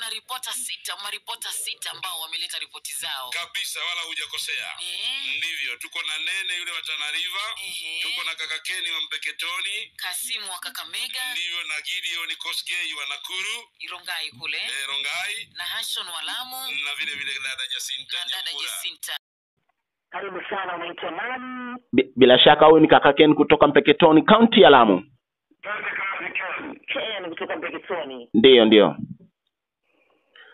maripota sita ambao wameleta ripoti zao. Kabisa, wala hujakosea. Ndivyo, tuko na Nene yule wa Tana River, tuko na kaka Keni wa Mpeketoni, Kasimu wa Kakamega, ndivyo, na Gideon Koskei wa Nakuru, Rongai kule, Rongai, na Hashon wa Lamu, na vile vile dada Jacinta. Karibu sana, unaitwa nani? Bila shaka huyu ni kaka Ken kutoka Mpeketoni, County ya Lamu. Ken kutoka Mpeketoni. Ndio.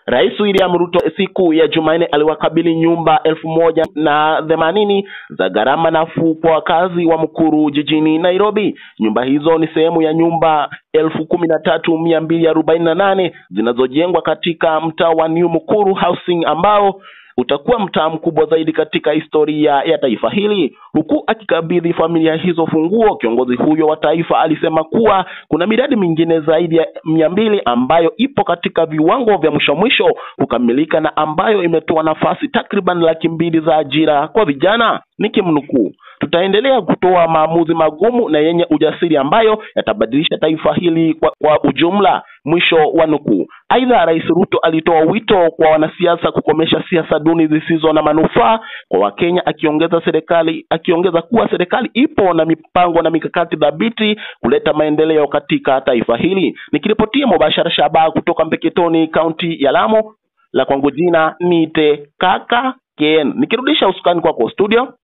Rais William Ruto siku ya Jumanne aliwakabili nyumba 1080 za gharama nafuu kwa wakazi wa Mukuru jijini Nairobi. Nyumba hizo ni sehemu ya nyumba 13248 zinazojengwa katika mtaa wa New Mukuru Housing ambao utakuwa mtaa mkubwa zaidi katika historia ya taifa hili. Huku akikabidhi familia hizo funguo, kiongozi huyo wa taifa alisema kuwa kuna miradi mingine zaidi ya 200 ambayo ipo katika viwango vya mwisho kukamilika na ambayo imetoa nafasi takriban 200,000 za ajira kwa vijana. Nikimnukuu, tutaendelea kutoa maamuzi magumu na yenye ujasiri ambayo yatabadilisha taifa hili kwa ujumla, mwisho wa nukuu. Aidha, Rais Ruto alitoa wito kwa wanasiasa kukomesha siasa duni zisizo na manufaa kwa Wakenya, akiongeza kuwa serikali ipo na mipango na mikakati dhabiti kuleta maendeleo katika taifa hili. Nikiripotia mubashara Shaba kutoka Mpeketoni, County ya Lamu, la kwangu jina nite kaka Ken. Nikirudisha usukani kwa studio.